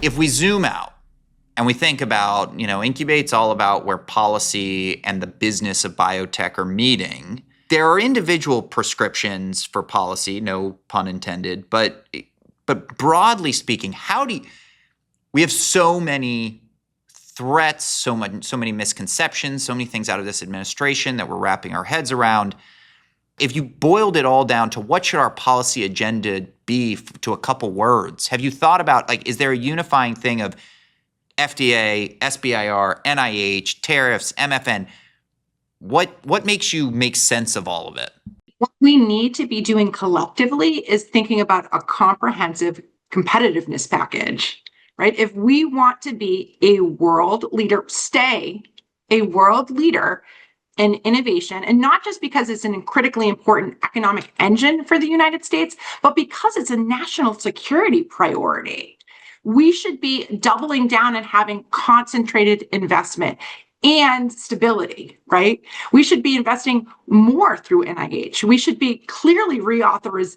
If we zoom out and we think about, Incubate's all about where policy and the business of biotech are meeting. There are individual prescriptions for policy, no pun intended, but broadly speaking, we have so many threats, so many misconceptions, so many things out of this administration that we're wrapping our heads around. If you boiled it all down to what should our policy agenda be to a couple words, have you thought about, is there a unifying thing of FDA, SBIR, NIH, tariffs, MFN? What makes you make sense of all of it? What we need to be doing collectively is thinking about a comprehensive competitiveness package, right? If we want to be a world leader, stay a world leader in innovation, and not just because it's a critically important economic engine for the United States, but because it's a national security priority. We should be doubling down and having concentrated investment and stability, right? We should be investing more through NIH. We should be clearly reauthorizing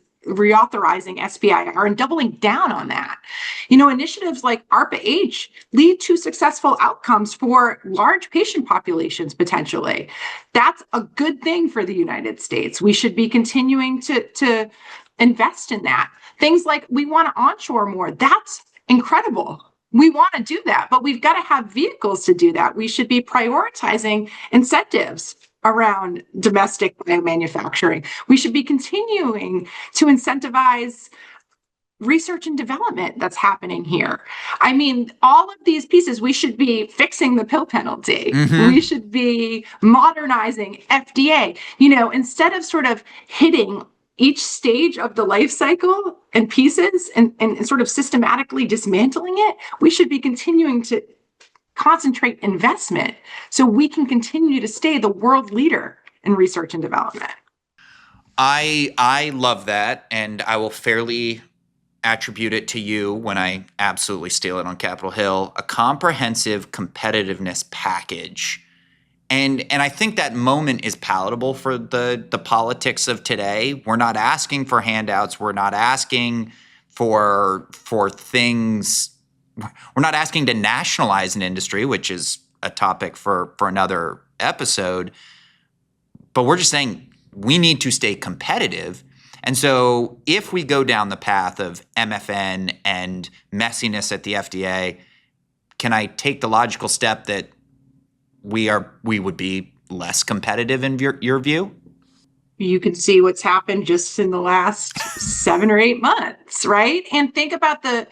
SBIR and doubling down on that. Initiatives like ARPA-H lead to successful outcomes for large patient populations, potentially. That's a good thing for the United States. We should be continuing to invest in that. Things like we want to onshore more. That's incredible. We want to do that, but we've got to have vehicles to do that. We should be prioritizing incentives around domestic biomanufacturing. We should be continuing to incentivize research and development that's happening here. I mean, all of these pieces, we should be fixing the pill penalty. We should be modernizing FDA, instead of sort of hitting each stage of the life cycle and pieces and sort of systematically dismantling it. We should be continuing to concentrate investment so we can continue to stay the world leader in research and development. I love that, and I will fairly attribute it to you when I absolutely steal it on Capitol Hill, a comprehensive competitiveness package. And I think that moment is palatable for the politics of today. We're not asking for handouts. We're not asking for things. We're not asking to nationalize an industry, which is a topic for another episode. But we're just saying we need to stay competitive. And so if we go down the path of MFN and messiness at the FDA, can I take the logical step that we would be less competitive in your view? You can see what's happened just in the last 7 or 8 months, right? And think about the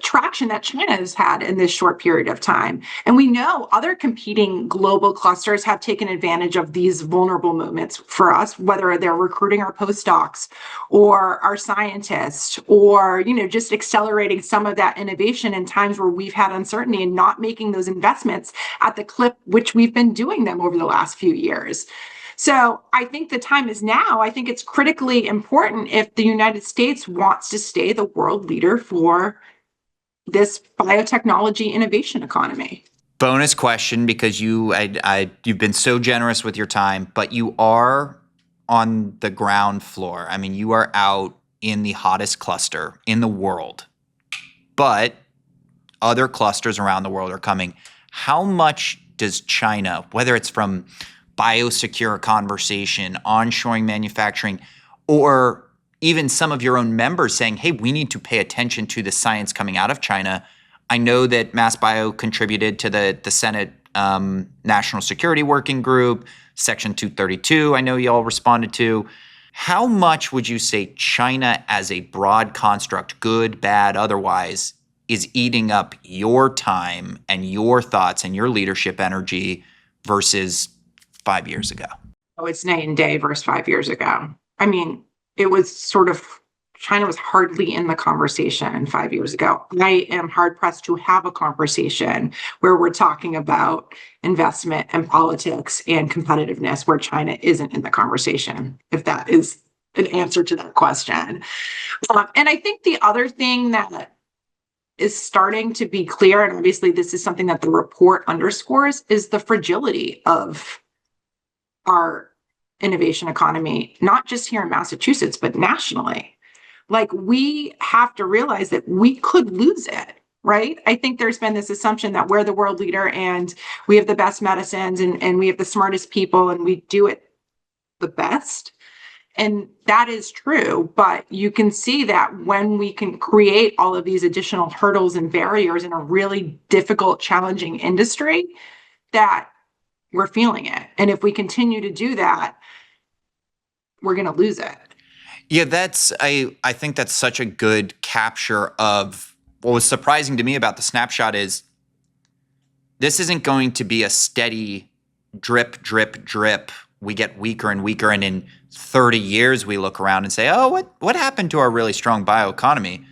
traction that China has had in this short period of time. And we know other competing global clusters have taken advantage of these vulnerable moments for us, whether they're recruiting our postdocs or our scientists, or just accelerating some of that innovation in times where we've had uncertainty and not making those investments at the clip which we've been doing them over the last few years. So I think the time is now. I think it's critically important if the United States wants to stay the world leader for this biotechnology innovation economy. Bonus question, because you've been so generous with your time, but you are on the ground floor. I mean, you are out in the hottest cluster in the world, but other clusters around the world are coming. How much does China, whether it's from biosecure conversation, onshoring manufacturing, or even some of your own members saying, hey, we need to pay attention to the science coming out of China. I know that MassBio contributed to the Senate National Security Working Group, Section 232, I know you all responded to. How much would you say China as a broad construct, good, bad, otherwise, is eating up your time and your thoughts and your leadership energy versus 5 years ago? Oh, it's night and day versus 5 years ago. I mean, it was sort of, China was hardly in the conversation 5 years ago. I am hard pressed to have a conversation where we're talking about investment and politics and competitiveness where China isn't in the conversation, if that is an answer to that question. And I think the other thing that is starting to be clear, and obviously this is something that the report underscores, is the fragility of our innovation economy, not just here in Massachusetts, but nationally. Like, we have to realize that we could lose it right? I think there's been this assumption that we're the world leader and we have the best medicines and we have the smartest people and we do it the best. And that is true, but you can see that when we can create all of these additional hurdles and barriers in a really difficult, challenging industry, that we're feeling it. And if we continue to do that, we're going to lose it. Yeah, I think that's such a good capture of what was surprising to me about the snapshot is this isn't going to be a steady drip, drip, drip. We get weaker and weaker, and in 30 years we look around and say, oh, what happened to our really strong bioeconomy?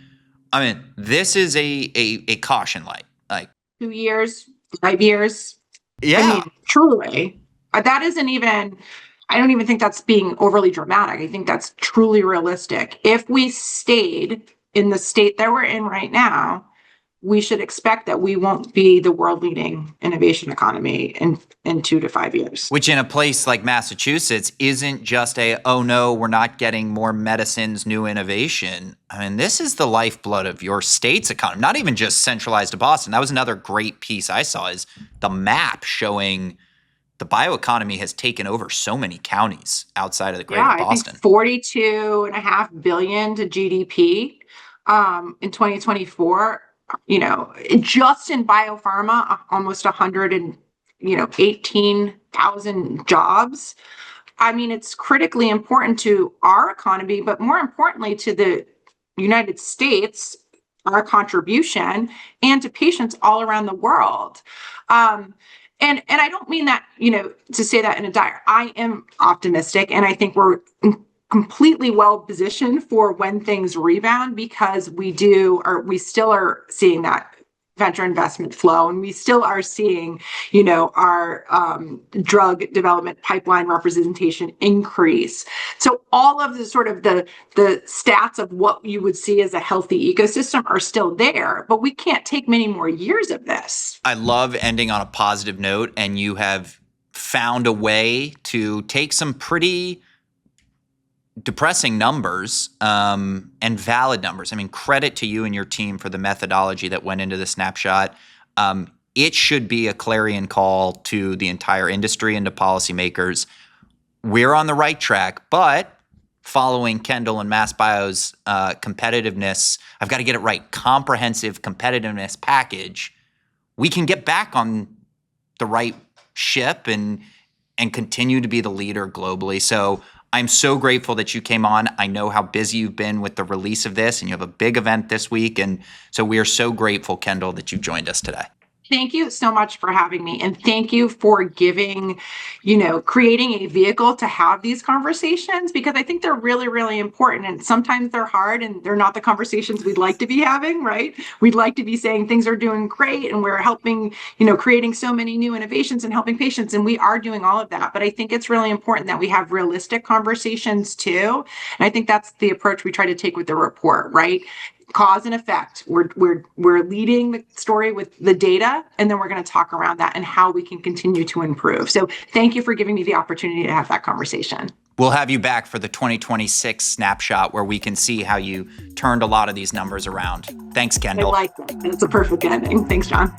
I mean, this is a caution light. Like 2 years, 5 years. Yeah. I mean, truly, that isn't even, I don't even think that's being overly dramatic. I think that's truly realistic. If we stayed in the state that we're in right now, we should expect that we won't be the world leading innovation economy in 2 to 5 years. Which in a place like Massachusetts isn't just oh no, we're not getting more medicines, new innovation. I mean, this is the lifeblood of your state's economy, not even just centralized to Boston. That was another great piece I saw is the map showing the bioeconomy has taken over so many counties outside of the greater Boston. I think 42.5 billion to GDP in 2024. Just in biopharma, almost 18,000 jobs. I mean, it's critically important to our economy, but more importantly to the United States, our contribution, and to patients all around the world. And I don't mean that, to say that in a dire. I am optimistic, and I think we're completely well positioned for when things rebound because we still are seeing that venture investment flow, and we still are seeing, our drug development pipeline representation increase. So all of the sort of the stats of what you would see as a healthy ecosystem are still there, but we can't take many more years of this. I love ending on a positive note, and you have found a way to take some pretty depressing numbers and valid numbers. I mean, credit to you and your team for the methodology that went into the snapshot. It should be a clarion call to the entire industry and to policymakers. We're on the right track, but following Kendalle and MassBio's competitiveness, I've got to get it right, comprehensive competitiveness package, we can get back on the right ship and continue to be the leader globally. So I'm so grateful that you came on. I know how busy you've been with the release of this, and you have a big event this week. And so we are so grateful, Kendalle, that you joined us today. Thank you so much for having me. And thank you for creating a vehicle to have these conversations, because I think they're really, really important. And sometimes they're hard and they're not the conversations we'd like to be having, right? We'd like to be saying things are doing great and we're helping, creating so many new innovations and helping patients. And we are doing all of that. But I think it's really important that we have realistic conversations too. And I think that's the approach we try to take with the report, right? Cause and effect. We're leading the story with the data, and then we're going to talk around that and how we can continue to improve. So thank you for giving me the opportunity to have that conversation. We'll have you back for the 2026 snapshot where we can see how you turned a lot of these numbers around. Thanks, Kendalle. I like that. It's a perfect ending. Thanks, John.